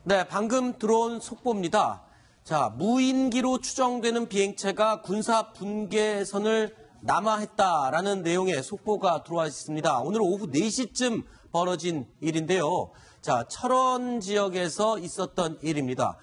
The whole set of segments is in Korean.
네, 방금 들어온 속보입니다. 자, 무인기로 추정되는 비행체가 군사 분계선을 남하했다라는 내용의 속보가 들어와 있습니다. 오늘 오후 4시쯤 벌어진 일인데요. 자, 철원 지역에서 있었던 일입니다.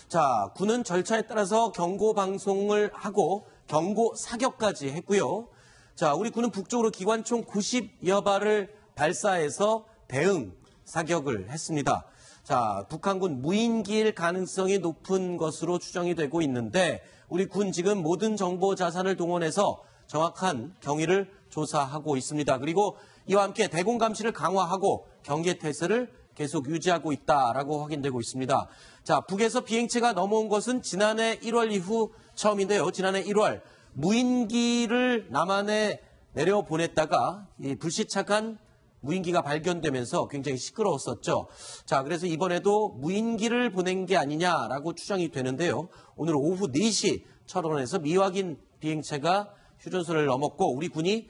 자, 군은 절차에 따라서 경고 방송을 하고 경고 사격까지 했고요. 자, 우리 군은 북쪽으로 기관총 90여 발을 발사해서 대응 사격을 했습니다. 자, 북한군 무인기일 가능성이 높은 것으로 추정이 되고 있는데 우리 군 지금 모든 정보 자산을 동원해서 정확한 경위를 조사하고 있습니다. 그리고 이와 함께 대공 감시를 강화하고 경계 태세를 계속 유지하고 있다라고 확인되고 있습니다. 자, 북에서 비행체가 넘어온 것은 지난해 1월 이후 처음인데요. 지난해 1월 무인기를 남한에 내려보냈다가 이 불시착한 무인기가 발견되면서 굉장히 시끄러웠었죠. 자, 그래서 이번에도 무인기를 보낸 게 아니냐라고 추정이 되는데요. 오늘 오후 4시 철원에서 미확인 비행체가 휴전선을 넘었고 우리 군이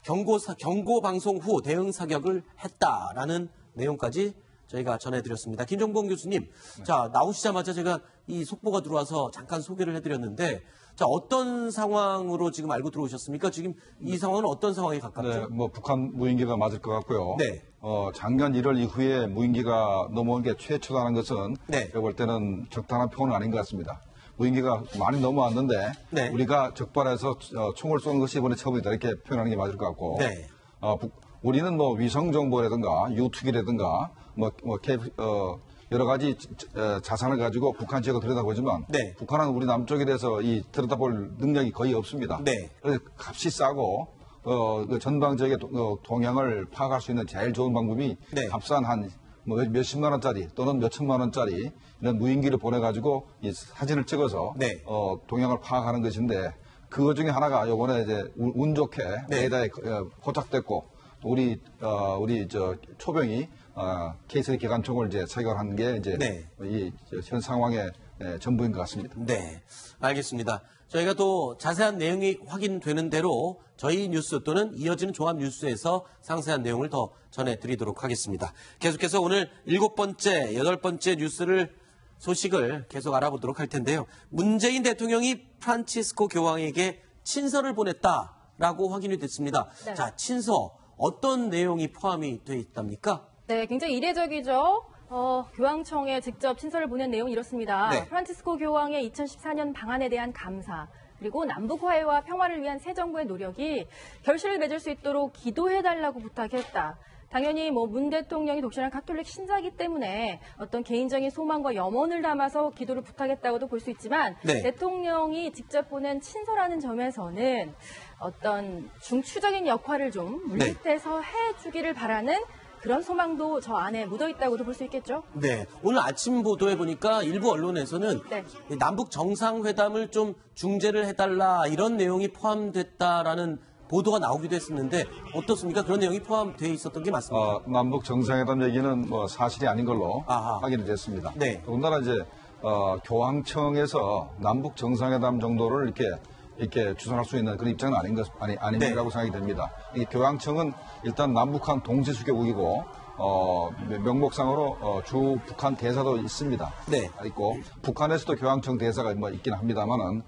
경고 방송 후 대응 사격을 했다라는 내용까지 저희가 전해드렸습니다. 김종봉 교수님, 자, 나오시자마자 제가 이 속보가 들어와서 잠깐 소개를 해드렸는데 자, 어떤 상황으로 지금 알고 들어오셨습니까? 지금 이 상황은 어떤 상황에 가깝죠? 네, 뭐 북한 무인기가 맞을 것 같고요. 네. 작년 1월 이후에 무인기가 넘어온 게 최초라는 것은 네. 제가 볼 때는 적당한 표현은 아닌 것 같습니다. 무인기가 많이 넘어왔는데 네. 우리가 적발해서 총을 쏘는 것이 이번에 처음이다 이렇게 표현하는 게 맞을 것 같고 네. 우리는 뭐 위성 정보라든가 유투기라든가 여러 가지 자산을 가지고 북한 지역을 들여다보지만 네. 북한은 우리 남쪽에 대해서 이 들여다볼 능력이 거의 없습니다. 네. 그래서 값이 싸고 그 전방 지역의 동향을 파악할 수 있는 제일 좋은 방법이 네. 값싼 한 몇십만 원짜리 또는 몇천만 원짜리 이런 무인기를 보내가지고 이 사진을 찍어서 네. 동향을 파악하는 것인데 그것 중에 하나가 요번에 이제 운 좋게 네. 레이더에 포착됐고 우리 초병이 K3 기관총을 이제 사격한 게 이제 네. 이 현 상황의 전부인 것 같습니다. 네, 알겠습니다. 저희가 또 자세한 내용이 확인되는 대로 저희 뉴스 또는 이어지는 종합 뉴스에서 상세한 내용을 더 전해드리도록 하겠습니다. 계속해서 오늘 7번째, 8번째 소식을 계속 알아보도록 할 텐데요. 문재인 대통령이 프란치스코 교황에게 친서를 보냈다라고 확인이 됐습니다. 네. 자, 친서 어떤 내용이 포함이 되어 있답니까? 네, 굉장히 이례적이죠. 교황청에 직접 친서를 보낸 내용이 이렇습니다. 네. 프란치스코 교황의 2014년 방한에 대한 감사, 그리고 남북 화해와 평화를 위한 새 정부의 노력이 결실을 맺을 수 있도록 기도해달라고 부탁했다. 당연히 문 대통령이 독실한 가톨릭 신자이기 때문에 어떤 개인적인 소망과 염원을 담아서 기도를 부탁했다고도 볼 수 있지만 네. 대통령이 직접 보낸 친서라는 점에서는 어떤 중추적인 역할을 좀 물밑에서 해주기를 바라는 그런 소망도 저 안에 묻어있다고도 볼 수 있겠죠? 네. 오늘 아침 보도해 보니까 일부 언론에서는 네. 남북 정상회담을 좀 중재를 해달라 이런 내용이 포함됐다라는 보도가 나오기도 했었는데 어떻습니까? 그런 내용이 포함되어 있었던 게 맞습니까? 남북 정상회담 얘기는 뭐 사실이 아닌 걸로 확인이 됐습니다. 네. 더군다나 이제 교황청에서 남북 정상회담 정도를 이렇게 주선할 수 있는 그런 입장은 아니라고 네. 생각이 됩니다. 이 교황청은 일단 남북한 동시수교국이고 명목상으로 주 북한 대사도 있습니다. 네. 있고 북한에서도 교황청 대사가 있긴 합니다만은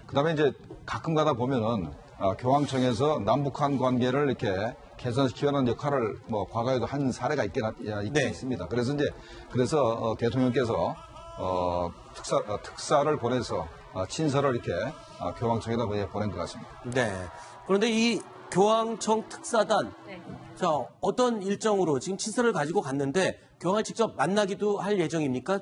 그다음에 이제 가끔 가다 보면은 교황청에서 남북한 관계를 이렇게 개선시키는 역할을 과거에도 한 사례가 있긴 네. 있습니다. 그래서 대통령께서 특사를 보내서 친서를 이렇게 교황청에다 보낸 것 같습니다. 네. 그런데 이 교황청 특사단, 네. 자, 어떤 일정으로 지금 친서를 가지고 갔는데 교황을 직접 만나기도 할 예정입니까?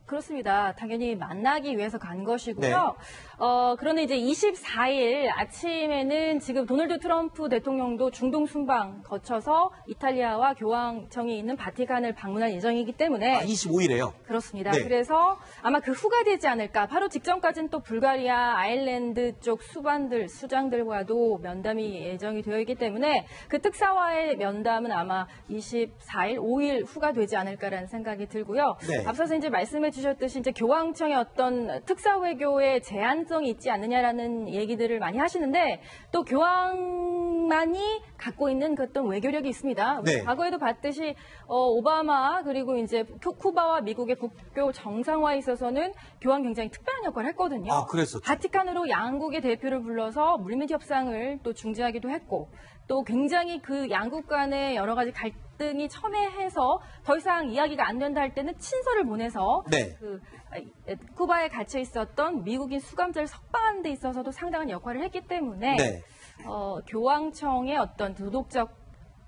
그렇습니다. 당연히 만나기 위해서 간 것이고요. 네. 그런데 이제 24일 아침에는 지금 도널드 트럼프 대통령도 중동 순방 거쳐서 이탈리아와 교황청이 있는 바티칸을 방문할 예정이기 때문에 25일에요. 그렇습니다. 네. 그래서 아마 그 후가 되지 않을까. 바로 직전까지는 또 불가리아, 아일랜드 쪽 수장들과도 면담이 예정이 되어 있기 때문에 그 특사와의 면담은 아마 24일, 5일 후가 되지 않을까라는 생각이 들고요. 네. 앞서서 이제 말씀해 주셨듯이 이제 교황청의 어떤 특사 외교의 제한성이 있지 않느냐라는 얘기들을 많이 하시는데 또 교황 대통령만이 갖고 있는 그 어떤 외교력이 있습니다. 네. 과거에도 봤듯이 오바마 그리고 이제 쿠바와 미국의 국교 정상화에 있어서는 교황 굉장히 특별한 역할을 했거든요. 아, 그랬었죠. 바티칸으로 양국의 대표를 불러서 물밑 협상을 또 중재하기도 했고 또 굉장히 그 양국 간의 여러 가지 갈등이 첨예해서 더 이상 이야기가 안 된다 할 때는 친서를 보내서 네. 쿠바에 갇혀 있었던 미국인 수감자를 석방하는 데 있어서도 상당한 역할을 했기 때문에 네. 교황청의 어떤 도덕적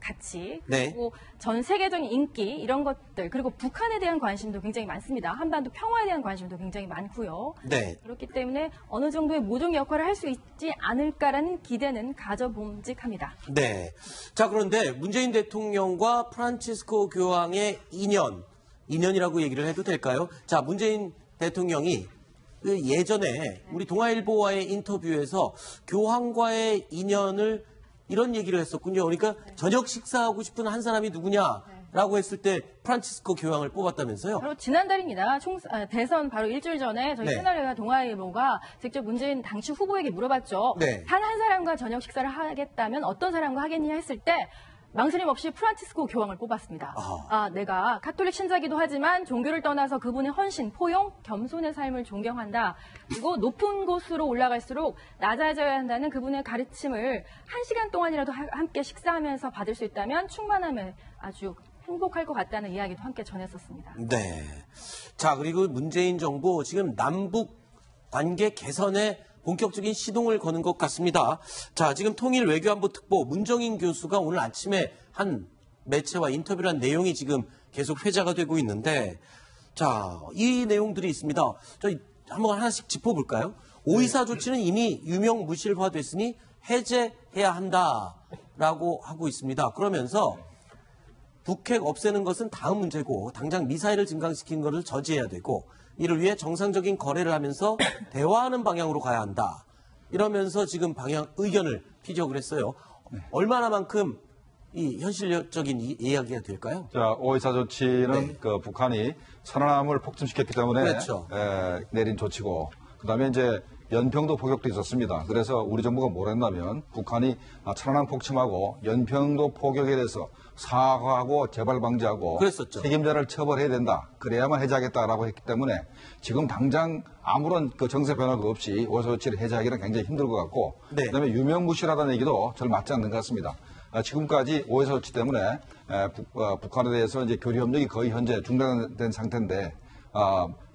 가치, 네. 그리고 전 세계적인 인기 이런 것들 그리고 북한에 대한 관심도 굉장히 많습니다. 한반도 평화에 대한 관심도 굉장히 많고요. 네. 그렇기 때문에 어느 정도의 모종 역할을 할 수 있지 않을까라는 기대는 가져봄직합니다. 네. 자, 그런데 문재인 대통령과 프란치스코 교황의 인연이라고 얘기를 해도 될까요? 자, 문재인 대통령이 그 예전에 우리 동아일보와의 인터뷰에서 교황과의 인연을 이런 얘기를 했었군요. 그러니까 저녁 식사하고 싶은 한 사람이 누구냐라고 했을 때 프란치스코 교황을 뽑았다면서요? 바로 지난달입니다. 대선 바로 일주일 전에 저희 네. 채널과 동아일보가 직접 문재인 당시 후보에게 물어봤죠. 네. 단 한 사람과 저녁 식사를 하겠다면 어떤 사람과 하겠느냐 했을 때 망설임 없이 프란치스코 교황을 뽑았습니다. 내가 카톨릭 신자기도 하지만 종교를 떠나서 그분의 헌신, 포용, 겸손의 삶을 존경한다. 그리고 높은 곳으로 올라갈수록 낮아져야 한다는 그분의 가르침을 1시간 동안이라도 함께 식사하면서 받을 수 있다면 충만함에 아주 행복할 것 같다는 이야기도 함께 전했었습니다. 네. 자, 그리고 문재인 정부 지금 남북 관계 개선에 본격적인 시동을 거는 것 같습니다. 자, 지금 통일 외교안보 특보 문정인 교수가 오늘 아침에 한 매체와 인터뷰를 한 내용이 지금 계속 회자가 되고 있는데, 자, 이 내용들이 있습니다. 저희 한번 하나씩 짚어볼까요? 오이사 조치는 이미 유명무실화됐으니 해제해야 한다라고 하고 있습니다. 그러면서 북핵 없애는 것은 다음 문제고 당장 미사일을 증강시킨 것을 저지해야 되고 이를 위해 정상적인 거래를 하면서 대화하는 방향으로 가야 한다. 이러면서 지금 의견을 피력을 했어요. 얼마나만큼 이 현실적인 이야기가 될까요? 자, 오이사 조치는 네. 그 북한이 살아남을 폭침시켰기 때문에 그렇죠. 내린 조치고, 그다음에 이제 연평도 포격도 있었습니다. 그래서 우리 정부가 뭘 했냐면 북한이 천안함 폭침하고 연평도 포격에 대해서 사과하고 재발 방지하고 그랬었죠. 책임자를 처벌해야 된다. 그래야만 해제하겠다라고 했기 때문에 지금 당장 아무런 그 정세 변화가 없이 오이사 조치를 해제하기는 굉장히 힘들 것 같고, 네. 그다음에 유명무실하다는 얘기도 절 맞지 않는 것 같습니다. 지금까지 오이사 조치 때문에 북한에 대해서 이제 교류 협력이 거의 현재 중단된 상태인데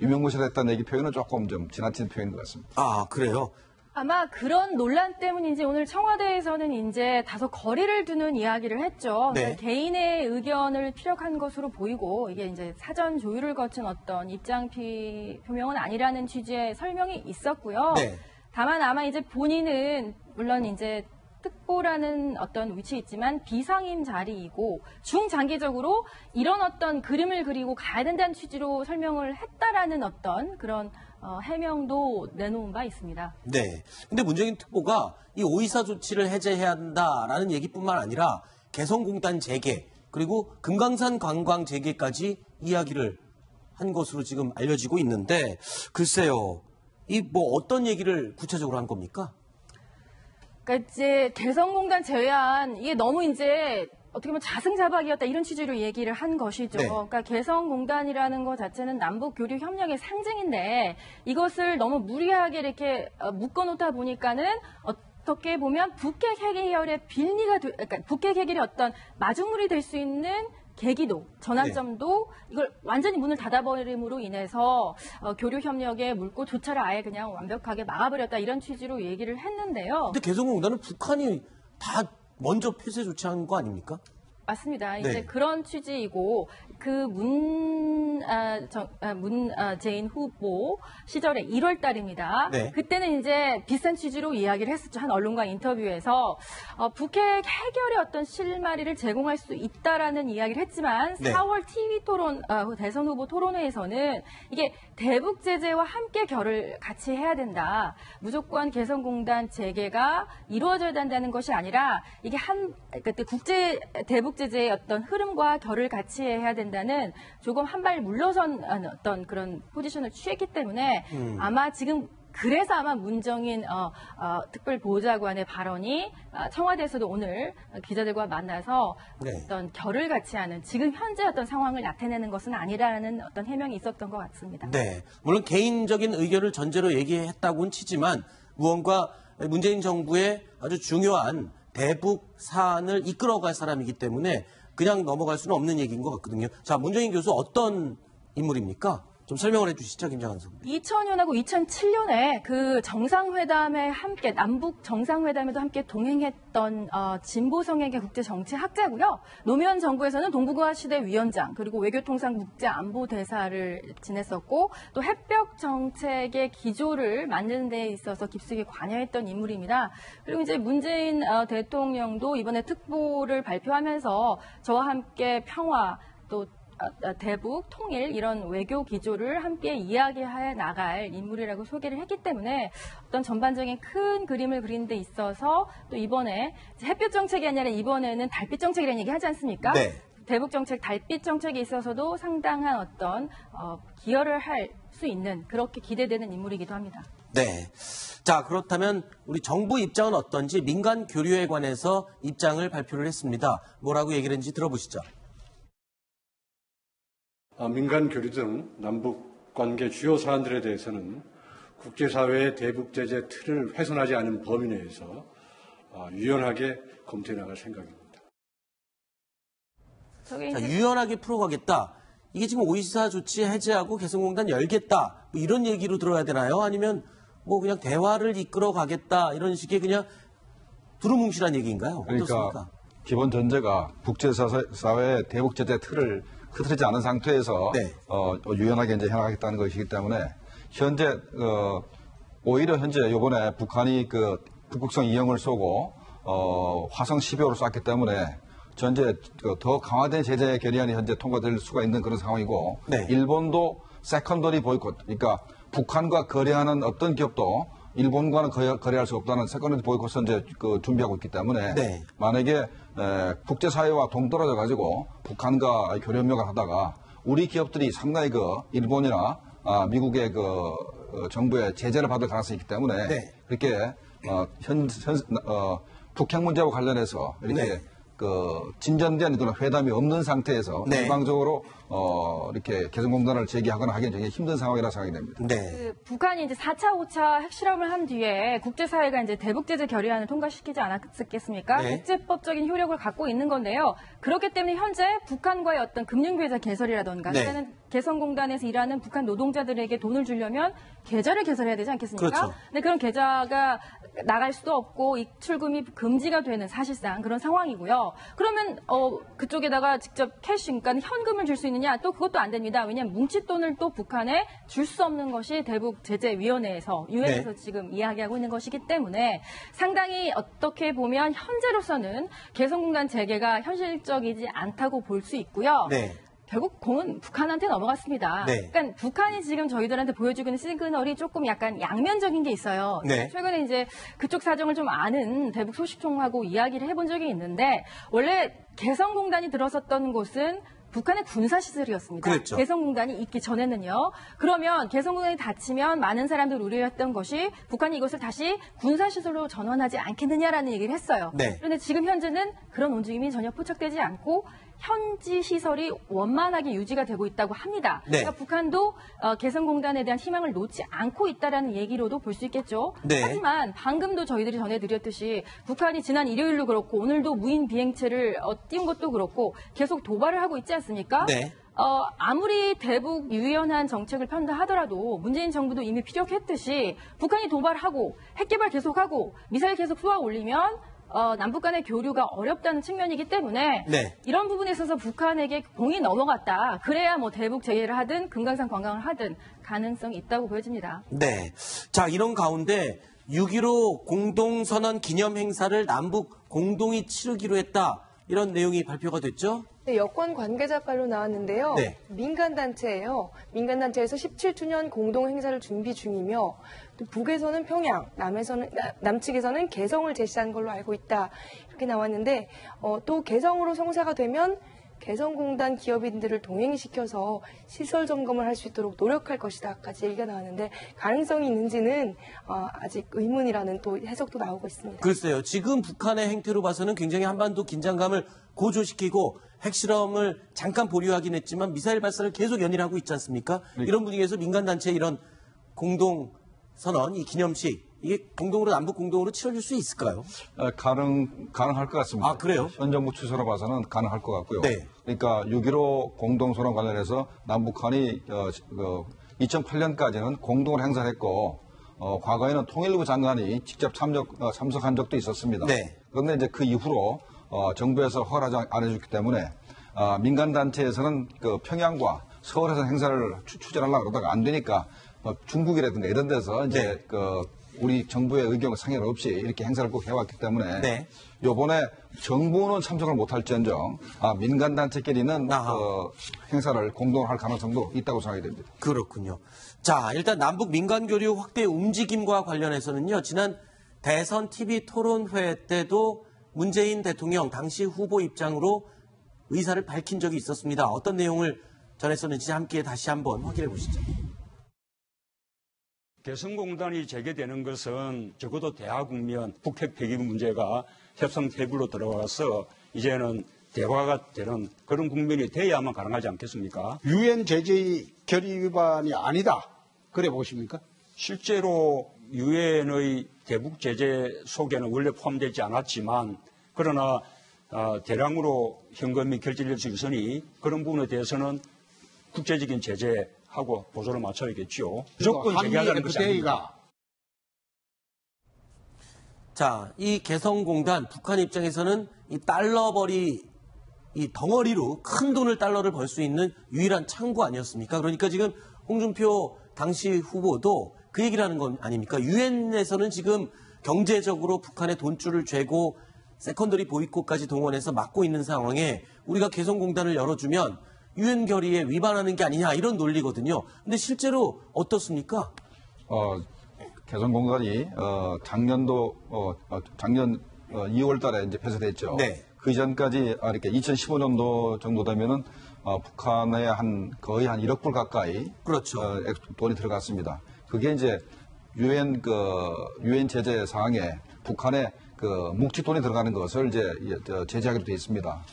유명무실했다는 얘기 표현은 조금 좀 지나친 표현인 것 같습니다. 아, 그래요? 아마 그런 논란 때문인지 오늘 청와대에서는 이제 다소 거리를 두는 이야기를 했죠. 네. 그러니까 개인의 의견을 피력한 것으로 보이고 이게 이제 사전 조율을 거친 어떤 입장 표명은 아니라는 취지의 설명이 있었고요. 네. 다만 아마 이제 본인은 물론 이제 특보라는 어떤 위치에 있지만 비상임 자리이고 중장기적으로 이런 어떤 그림을 그리고 가야 된다는 취지로 설명을 했다라는 어떤 그런 해명도 내놓은 바 있습니다. 네. 근데 문재인 특보가 이 오이사 조치를 해제해야 한다라는 얘기뿐만 아니라 개성공단 재개 그리고 금강산 관광 재개까지 이야기를 한 것으로 지금 알려지고 있는데 글쎄요. 이 뭐 어떤 얘기를 구체적으로 한 겁니까? 그러니까 이제 개성공단 제외한 이게 너무 이제 어떻게 보면 자승자박이었다 이런 취지로 얘기를 한 것이죠. 네. 그러니까 개성공단이라는 것 자체는 남북 교류 협력의 상징인데 이것을 너무 무리하게 이렇게 묶어놓다 보니까는 어떻게 보면 북핵 해결의 그러니까 북핵 해결의 어떤 마중물이 될 수 있는 계기도, 전환점도 이걸 완전히 문을 닫아버림으로 인해서 교류 협력의 물꼬조차를 아예 그냥 완벽하게 막아버렸다 이런 취지로 얘기를 했는데요. 근데 개성공단은 북한이 다 먼저 폐쇄 조치한 거 아닙니까? 맞습니다. 이제 네. 그런 취지이고 그 문재인 후보 시절에 1월 달입니다. 네. 그때는 이제 비슷한 취지로 이야기를 했었죠. 한 언론과 인터뷰에서 북핵 해결의 어떤 실마리를 제공할 수 있다라는 이야기를 했지만 네. 4월 TV 토론 대선 후보 토론회에서는 이게 대북 제재와 함께 결을 같이 해야 된다. 무조건 개성공단 재개가 이루어져야 된다는 것이 아니라 이게 그때 국제 대북 제재의 어떤 흐름과 결을 같이 해야 된다는 조금 한 발 물러선 어떤 그런 포지션을 취했기 때문에 아마 지금 그래서 아마 문정인 특별보좌관의 발언이 청와대에서도 오늘 기자들과 만나서 네. 어떤 결을 같이 하는 지금 현재 어떤 상황을 나타내는 것은 아니라는 어떤 해명이 있었던 것 같습니다. 네. 물론 개인적인 의견을 전제로 얘기했다고는 치지만 무언가 문재인 정부의 아주 중요한 대북 사안을 이끌어갈 사람이기 때문에 그냥 넘어갈 수는 없는 얘기인 것 같거든요. 자, 문정인 교수 어떤 인물입니까? 좀 설명을 해주시죠, 김장한 선생님. 2000년하고 2007년에 그 정상회담에 함께 남북 정상회담에도 함께 동행했던 진보 성향의 국제 정치 학자고요. 노무현 정부에서는 동북아 시대 위원장 그리고 외교통상 국제안보 대사를 지냈었고 또 해벽 정책의 기조를 만드는 데 있어서 깊숙이 관여했던 인물입니다. 그리고 이제 문재인 대통령도 이번에 특보를 발표하면서 저와 함께 평화 또 대북, 통일 이런 외교 기조를 함께 이야기해 나갈 인물이라고 소개를 했기 때문에 어떤 전반적인 큰 그림을 그리는 데 있어서 또 이번에 햇볕 정책이 아니라 이번에는 달빛 정책이라는 얘기 하지 않습니까? 네. 대북 정책, 달빛 정책에 있어서도 상당한 어떤 기여를 할 수 있는 그렇게 기대되는 인물이기도 합니다. 네. 자, 그렇다면 우리 정부 입장은 어떤지 민간 교류에 관해서 입장을 발표를 했습니다. 뭐라고 얘기를 했는지 들어보시죠. 민간 교류 등 남북 관계 주요 사안들에 대해서는 국제사회의 대북 제재 틀을 훼손하지 않은 범위 내에서 유연하게 검토해 나갈 생각입니다. 자, 유연하게 풀어가겠다. 이게 지금 오이시사 조치 해제하고 개성공단 열겠다. 뭐 이런 얘기로 들어야 되나요? 아니면 뭐 그냥 대화를 이끌어 가겠다. 이런 식의 그냥 두루뭉실한 얘기인가요? 어떻습니까? 그러니까 기본 전제가 국제사회의 대북 제재 틀을 흐트러지지 않은 상태에서 네. 유연하게 이제 해나가겠다는 것이기 때문에 현재 오히려 현재 이번에 북한이 그 북극성 2형을 쏘고 화성 12호를 쐈기 때문에 현재 더 강화된 제재 결의안이 현재 통과될 수가 있는 그런 상황이고 네. 일본도 세컨더리 보이콧, 그러니까 북한과 거래하는 어떤 기업도 일본과는 거래할 수 없다는 세컨더리 보이콧을 이제 준비하고 있기 때문에 네. 만약에 국제사회와 동떨어져 가지고 북한과 교류 협력을 하다가 우리 기업들이 상당히 일본이나 미국의 정부의 제재를 받을 가능성이 있기 때문에 네. 그렇게 북핵 문제와 관련해서 이렇게 네. 진전된 그런 회담이 없는 상태에서 네. 일방적으로 이렇게 개성공단을 제기하거나 하기는 굉장히 힘든 상황이라 생각이 됩니다. 네. 북한이 이제 4차, 5차 핵실험을 한 뒤에 국제사회가 이제 대북제재 결의안을 통과시키지 않았겠습니까? 네. 국제법적인 효력을 갖고 있는 건데요. 그렇기 때문에 현재 북한과의 어떤 금융계좌 개설이라던가 네. 또는 개성공단에서 일하는 북한 노동자들에게 돈을 주려면 계좌를 개설해야 되지 않겠습니까? 그렇죠. 근데 그런 계좌가 나갈 수도 없고 입출금이 금지가 되는 사실상 그런 상황이고요. 그러면 그쪽에다가 직접 캐시, 그러니까 현금을 줄 수 있느냐? 또 그것도 안 됩니다. 왜냐하면 뭉칫돈을 또 북한에 줄 수 없는 것이 대북제재위원회에서 유엔에서 네. 지금 이야기하고 있는 것이기 때문에 상당히 어떻게 보면 현재로서는 개성공단 재개가 현실적이지 않다고 볼 수 있고요. 네. 결국 공은 북한한테 넘어갔습니다. 네. 그러니까 북한이 지금 저희들한테 보여주고 있는 시그널이 조금 약간 양면적인 게 있어요. 네. 최근에 이제 그쪽 사정을 좀 아는 대북 소식통하고 이야기를 해본 적이 있는데 원래 개성공단이 들어섰던 곳은 북한의 군사시설이었습니다. 그랬죠. 개성공단이 있기 전에는요. 그러면 개성공단이 닫히면 많은 사람들이 우려했던 것이 북한이 이것을 다시 군사시설로 전환하지 않겠느냐라는 얘기를 했어요. 네. 그런데 지금 현재는 그런 움직임이 전혀 포착되지 않고 현지 시설이 원만하게 유지가 되고 있다고 합니다. 네. 그러니까 북한도 개성공단에 대한 희망을 놓지 않고 있다라는 얘기로도 볼 수 있겠죠. 네. 하지만 방금도 저희들이 전해드렸듯이 북한이 지난 일요일도 그렇고 오늘도 무인 비행체를 띄운 것도 그렇고 계속 도발을 하고 있지 않습니까? 네. 아무리 대북 유연한 정책을 편다 하더라도 문재인 정부도 이미 피력했듯이 북한이 도발하고 핵개발 계속하고 미사일 계속 쏘아 올리면 남북 간의 교류가 어렵다는 측면이기 때문에 네. 이런 부분에 있어서 북한에게 공이 넘어갔다. 그래야 뭐 대북 제의를 하든 금강산 관광을 하든 가능성이 있다고 보여집니다. 네. 자, 이런 가운데 6.15 공동선언 기념 행사를 남북 공동이 치르기로 했다. 이런 내용이 발표가 됐죠? 네, 여권 관계자 발로 나왔는데요. 네. 민간단체예요. 민간단체에서 17주년 공동행사를 준비 중이며 또 북에서는 평양, 남측에서는 개성을 제시한 걸로 알고 있다. 이렇게 나왔는데 또 개성으로 성사가 되면 개성공단 기업인들을 동행시켜서 시설 점검을 할 수 있도록 노력할 것이다까지 얘기가 나왔는데 가능성이 있는지는 아직 의문이라는 또 해석도 나오고 있습니다. 글쎄요. 지금 북한의 행태로 봐서는 굉장히 한반도 긴장감을 고조시키고 핵실험을 잠깐 보류하긴 했지만 미사일 발사를 계속 연일하고 있지 않습니까? 이런 분위기에서 민간단체의 이런 공동선언, 이 기념식, 이게 공동으로, 남북 공동으로 치러질 수 있을까요? 가능할 것 같습니다. 아, 그래요? 현 정부 추세로 봐서는 가능할 것 같고요. 네. 그러니까 6.15 공동선언 관련해서 남북한이 2008년까지는 공동을 행사를 했고 과거에는 통일부 장관이 직접 참석한 적도 있었습니다. 네. 그런데 이제 그 이후로 정부에서 허락하지 안 해줬기 때문에 민간단체에서는 그 평양과 서울에서 행사를 추진하려고 그러다가 안 되니까 중국이라든가 이런 데서 이제 네. 우리 정부의 의견과 상관 없이 이렇게 행사를 꼭 해왔기 때문에 네. 요번에 정부는 참석을 못할지언정 민간단체끼리는 행사를 공동으로 할 가능성도 있다고 생각이 됩니다. 그렇군요. 자, 일단 남북 민간교류 확대 움직임과 관련해서는요. 지난 대선 TV 토론회 때도 문재인 대통령 당시 후보 입장으로 의사를 밝힌 적이 있었습니다. 어떤 내용을 전했었는지 함께 다시 한번 확인해 보시죠. 개성공단이 재개되는 것은 적어도 대화 국면, 북핵 폐기 문제가 협상 테이블로 들어가서 이제는 대화가 되는 그런 국면이 돼야만 가능하지 않겠습니까? 유엔 제재의 결의 위반이 아니다. 그래 보십니까? 실제로 유엔의 대북 제재 속에는 원래 포함되지 않았지만 그러나 대량으로 현금이 결제될 수 있으니 그런 부분에 대해서는 국제적인 제재하고 보조를 맞춰야겠죠. 무조건 제기하자는 것이 아닙니다. 자, 이 개성공단 북한 입장에서는 이 달러벌이 이 덩어리로 큰 돈을 달러를 벌 수 있는 유일한 창구 아니었습니까? 그러니까 지금 홍준표 당시 후보도 그 얘기를 하는 건 아닙니까? 유엔에서는 지금 경제적으로 북한의 돈줄을 쥐고 세컨더리 보이콧까지 동원해서 막고 있는 상황에 우리가 개성공단을 열어주면 유엔 결의에 위반하는 게 아니냐 이런 논리거든요. 근데 실제로 어떻습니까? 개성공단이 작년 2월 달에 이제 폐쇄됐죠. 네. 그 이전까지 이렇게 2015년도 정도 되면은 북한에 거의 한 1억 불 가까이 그렇죠. 돈이 들어갔습니다. 그게 이제 유엔 제재 사항에 북한에 묵지 돈이 들어가는 것을 이제 제재하기로 되어 있습니다.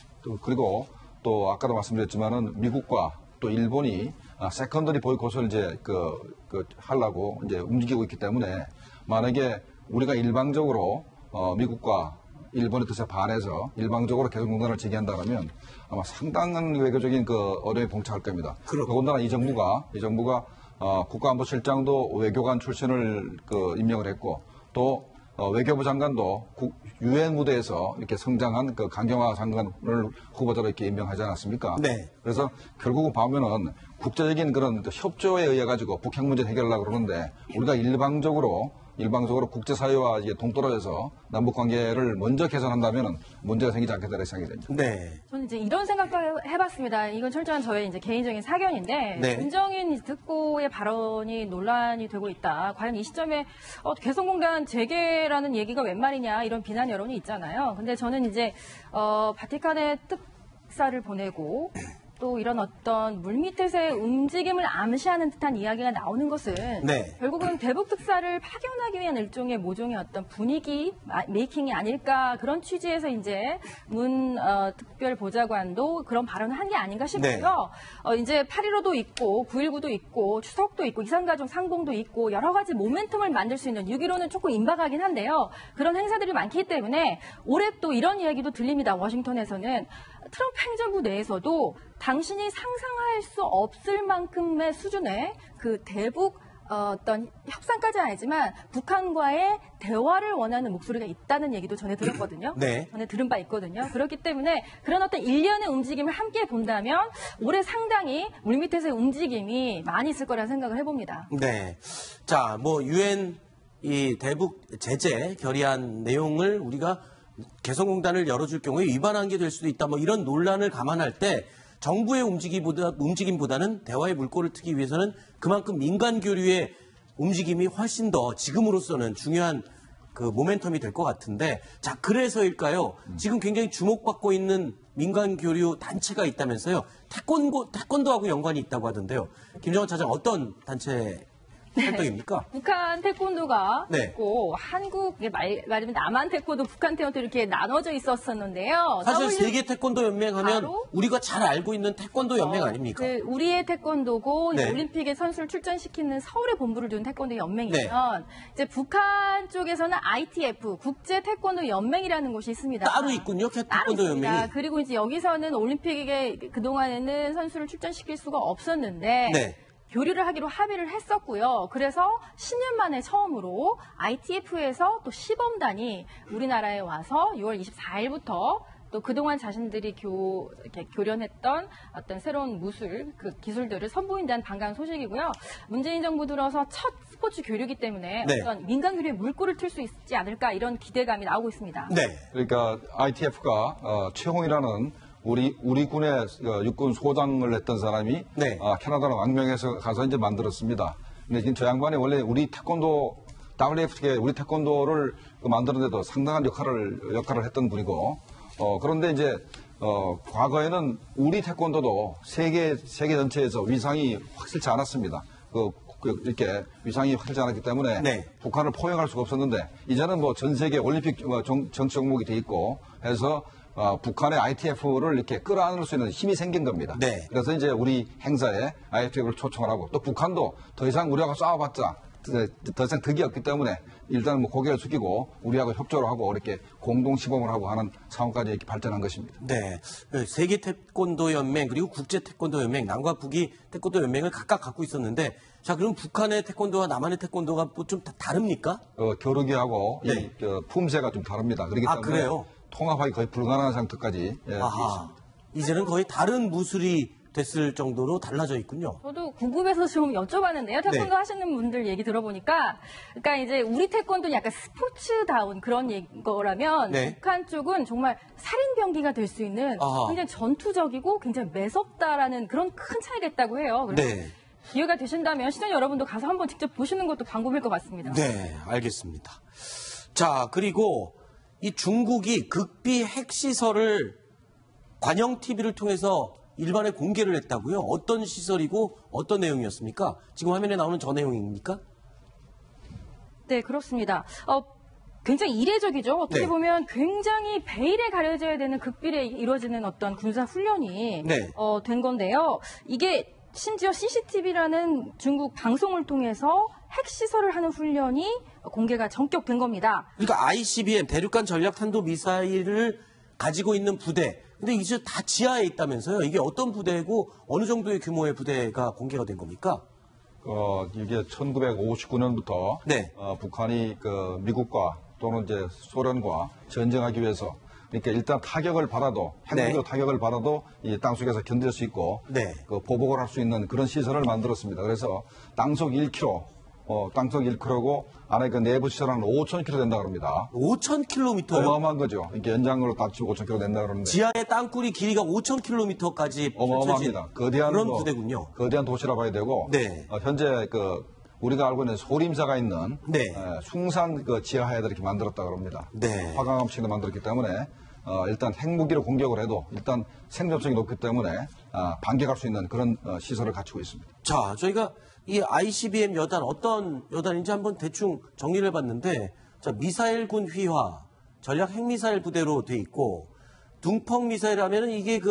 그리고 또 아까도 말씀드렸지만은 미국과 또 일본이 세컨더리 보이콧을 이제 하려고 이제 움직이고 있기 때문에 만약에 우리가 일방적으로 미국과 일본의 뜻에 반해서 일방적으로 개성공단을 제기한다면 아마 상당한 외교적인 어려움에 봉착할 겁니다. 더군다나 이 정부가 국가안보실장도 외교관 출신을 임명을 했고 또 외교부 장관도 유엔 무대에서 이렇게 성장한 강경화 장관을 후보자로 이렇게 임명하지 않았습니까? 네. 그래서 결국은 보면은 국제적인 그런 협조에 의해 가지고 북핵 문제 해결하려고 그러는데 우리가 일방적으로 국제사회와 이제 동떨어져서 남북 관계를 먼저 개선한다면 문제가 생기지 않겠다는 생각이 됩니다. 네. 저는 이제 이런 생각도 해봤습니다. 이건 철저한 저의 이제 개인적인 사견인데 네. 김정인 특보의 발언이 논란이 되고 있다. 과연 이 시점에 개성공단 재개라는 얘기가 웬 말이냐 이런 비난 여론이 있잖아요. 근데 저는 이제 바티칸에 특사를 보내고 또 이런 어떤 물밑에서의 움직임을 암시하는 듯한 이야기가 나오는 것은 네. 결국은 대북 특사를 파견하기 위한 일종의 모종의 어떤 분위기 메이킹이 아닐까 그런 취지에서 이제 문 특별 보좌관도 그런 발언을 한 게 아닌가 싶고요. 네. 이제 8.15도 있고 9.19도 있고 추석도 있고 이산가족 상봉도 있고 여러 가지 모멘텀을 만들 수 있는 6.15는 조금 임박하긴 한데요. 그런 행사들이 많기 때문에 올해 또 이런 이야기도 들립니다. 워싱턴에서는 트럼프 행정부 내에서도 당신이 상상할 수 없을 만큼의 수준의 그 대북 어떤 협상까지는 아니지만 북한과의 대화를 원하는 목소리가 있다는 얘기도 전에 들었거든요. 네. 전에 들은 바 있거든요. 그렇기 때문에 그런 어떤 일련의 움직임을 함께 본다면 올해 상당히 물밑에서의 움직임이 많이 있을 거라는 생각을 해봅니다. 네. 자, 유엔 이 대북 제재 결의안 내용을 우리가 개성공단을 열어줄 경우에 위반한 게 될 수도 있다. 이런 논란을 감안할 때 정부의 움직임보다는 대화의 물꼬를 트기 위해서는 그만큼 민간 교류의 움직임이 훨씬 더 지금으로서는 중요한 그 모멘텀이 될 것 같은데, 자, 그래서일까요? 지금 굉장히 주목받고 있는 민간 교류 단체가 있다면서요. 태권도하고 연관이 있다고 하던데요. 김정은 차장, 어떤 단체 활동입니까? 북한 태권도가 네. 있고 한국 말하면 남한 태권도, 북한 태권도 이렇게 나눠져 있었었는데요. 사실 WTO 세계 태권도 연맹 하면 바로? 우리가 잘 알고 있는 태권도 연맹 아닙니까? 그 우리의 태권도고 네. 올림픽에 선수를 출전시키는 서울에 본부를 둔 태권도 연맹이면 이제 북한 쪽에서는 ITF 국제 태권도 연맹이라는 곳이 있습니다. 따로 있군요, 따로 태권도 있습니다. 연맹이. 그리고 이제 여기서는 올림픽에 그동안에는 선수를 출전시킬 수가 없었는데 네. 교류를 하기로 합의를 했었고요. 그래서 10년 만에 처음으로 ITF에서 또 시범단이 우리나라에 와서 6월 24일부터 또 그동안 자신들이 이렇게 교련했던 어떤 새로운 무술, 그 기술들을 선보인다는 반가운 소식이고요. 문재인 정부 들어서 첫 스포츠 교류이기 때문에 네. 어떤 민간 교류에 물꼬를 틀 수 있지 않을까 이런 기대감이 나오고 있습니다. 네. 그러니까 ITF가 최홍이라는 우리 군의 육군 소장을 했던 사람이 네. 캐나다로 망명해서 가서 이제 만들었습니다. 근데 지금 저 양반이 원래 우리 태권도 WFT에 우리 태권도를 만드는데도 상당한 역할을 했던 분이고 그런데 이제 과거에는 우리 태권도도 세계 전체에서 위상이 확실치 않았습니다. 이렇게 위상이 확실치 않았기 때문에 네. 북한을 포용할 수가 없었는데 이제는 뭐 전 세계 올림픽 정치 종목이 돼 있고 해서 북한의 ITF를 이렇게 끌어안을 수 있는 힘이 생긴 겁니다. 네. 그래서 이제 우리 행사에 ITF를 초청을 하고 또 북한도 더 이상 우리하고 싸워봤자 더 이상 득이 없기 때문에 일단 뭐 고개를 숙이고 우리하고 협조를 하고 이렇게 공동 시범을 하고 하는 상황까지 이렇게 발전한 것입니다. 네. 세계 태권도 연맹 그리고 국제 태권도 연맹, 남과 북이 태권도 연맹을 각각 갖고 있었는데, 자, 그럼 북한의 태권도와 남한의 태권도가 뭐 좀 다릅니까? 겨루기하고 네. 품새가 좀 다릅니다. 그렇기 때문에 그래요? 통합하기 거의 불가능한 상태까지 아하. 이제는 거의 다른 무술이 됐을 정도로 달라져 있군요. 저도 궁금해서 좀 여쭤봤는데요. 태권도 네. 하시는 분들 얘기 들어보니까, 그러니까 이제 우리 태권도는 약간 스포츠다운 그런 거라면 네. 북한 쪽은 정말 살인 병기가 될 수 있는 아하. 굉장히 전투적이고 굉장히 매섭다라는 그런 큰 차이가 있다고 해요. 그래서 네. 기회가 되신다면 시청자 여러분도 가서 한번 직접 보시는 것도 방법일 것 같습니다. 네, 알겠습니다. 자, 그리고 이 중국이 극비 핵시설을 관영 TV를 통해서 일반에 공개를 했다고요? 어떤 시설이고 어떤 내용이었습니까? 지금 화면에 나오는 저 내용입니까? 네, 그렇습니다. 굉장히 이례적이죠. 어떻게 네. 보면 굉장히 베일에 가려져야 되는 극비에 이루어지는 어떤 군사 훈련이 네. 된 건데요. 이게 심지어 CCTV라는 중국 방송을 통해서 핵시설을 하는 훈련이 공개가 전격된 겁니다. 그러니까 ICBM 대륙간 전략 탄도 미사일을 가지고 있는 부대. 근데 이제 다 지하에 있다면서요? 이게 어떤 부대고 어느 정도의 규모의 부대가 공개가 된 겁니까? 이게 1959년부터 네. 북한이 미국과 또는 이제 소련과 전쟁하기 위해서 그러니까 일단 타격을 받아도 핵무기로 네. 타격을 받아도 이 땅속에서 견딜 수 있고 네. 보복을 할 수 있는 그런 시설을 만들었습니다. 그래서 땅속 1km, 땅속 1km고 안에 그 내부 시설은 5,000km 된다 그럽니다. 5,000km요? 어마어마한 거죠. 이게 연장으로 다 치고 5,000km 된다 그러는데 지하의 땅굴이 길이가 5,000km까지 어마어마합니다. 거대한 그런 부대군요. 거대한 도시라 봐야 되고 네. 현재 우리가 알고 있는 소림사가 있는 네. 숭산 지하에다 이렇게 만들었다 그럽니다. 네. 화강암식으로 만들었기 때문에 일단 핵무기로 공격을 해도 일단 생존성이 높기 때문에 반격할 수 있는 그런 시설을 갖추고 있습니다. 자, 저희가 이 ICBM 여단 어떤 여단인지 한번 대충 정리를 해봤는데, 자, 미사일군 휘하, 전략 핵미사일 부대로 돼 있고, 둥펑 미사일 하면은 이게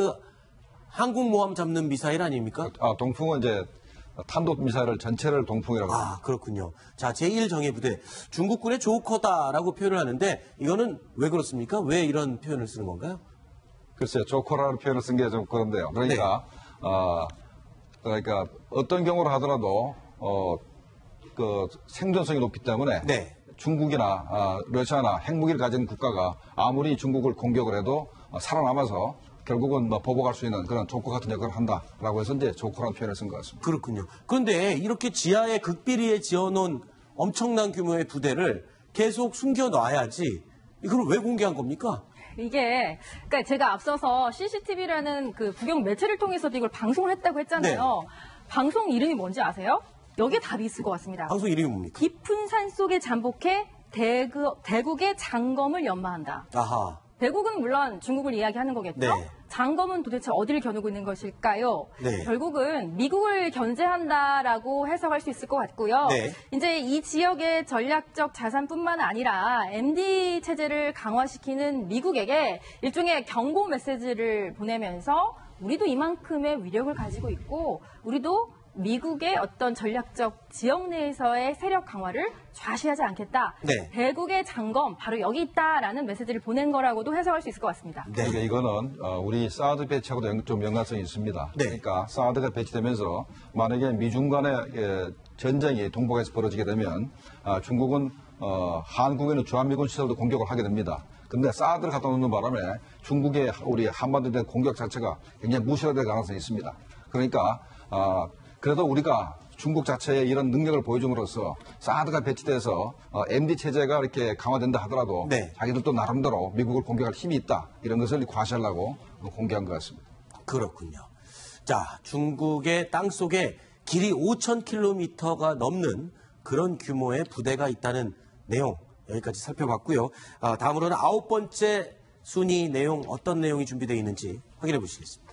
항공모함 잡는 미사일 아닙니까? 동풍은 이제 탄도 미사일을 전체를 동풍이라고 합니다. 그렇군요. 자, 제1정예부대. 중국군의 조커다라고 표현을 하는데, 이거는 왜 그렇습니까? 왜 이런 표현을 쓰는 건가요? 글쎄요, 조커라는 표현을 쓴 게 좀 그런데요. 그러니까, 그러니까 어떤 경우를 하더라도, 생존성이 높기 때문에 네. 중국이나 러시아나 핵무기를 가진 국가가 아무리 중국을 공격을 해도 살아남아서 결국은 보복할 수 있는 그런 조커 같은 역할을 한다라고 해서 이제 조커라는 표현을 쓴 것 같습니다. 그렇군요. 그런데 이렇게 지하에 극비리에 지어놓은 엄청난 규모의 부대를 계속 숨겨놔야지. 이걸 왜 공개한 겁니까? 이게, 그러니까 제가 앞서서 CCTV라는 그 국영 매체를 통해서도 이걸 방송을 했다고 했잖아요. 방송 이름이 뭔지 아세요? 여기에 답이 있을 것 같습니다. 방송 이름이 뭡니까? 깊은 산 속에 잠복해 대국의 장검을 연마한다. 아하. 대국은 물론 중국을 이야기하는 거겠죠. 네. 장검은 도대체 어디를 겨누고 있는 것일까요? 네. 결국은 미국을 견제한다라고 해석할 수 있을 것 같고요. 네. 이제 이 지역의 전략적 자산뿐만 아니라 MD 체제를 강화시키는 미국에게 일종의 경고 메시지를 보내면서 우리도 이만큼의 위력을 가지고 있고 우리도 미국의 어떤 전략적 지역 내에서의 세력 강화를 좌시하지 않겠다. 네. 대국의 장검 바로 여기 있다라는 메시지를 보낸 거라고도 해석할 수 있을 것 같습니다. 네. 그러니까 이거는 우리 사드 배치하고도 좀 연관성이 있습니다. 네. 그러니까 사드가 배치되면서 만약에 미중 간의 전쟁이 동북아에서 벌어지게 되면 중국은 한국에 있는 주한미군 시설도 공격을 하게 됩니다. 근데 사드를 갖다 놓는 바람에 중국의 우리 한반도에 대한 공격 자체가 굉장히 무시화될 가능성이 있습니다. 그러니까 그래도 우리가 중국 자체의 이런 능력을 보여줌으로써 사드가 배치돼서 MD 체제가 이렇게 강화된다 하더라도 네. 자기들도 나름대로 미국을 공격할 힘이 있다. 이런 것을 과시하려고 공개한 것 같습니다. 그렇군요. 자, 중국의 땅속에 길이 5,000km가 넘는 그런 규모의 부대가 있다는 내용 여기까지 살펴봤고요. 다음으로는 9번째 순위 내용 어떤 내용이 준비되어 있는지 확인해 보시겠습니다.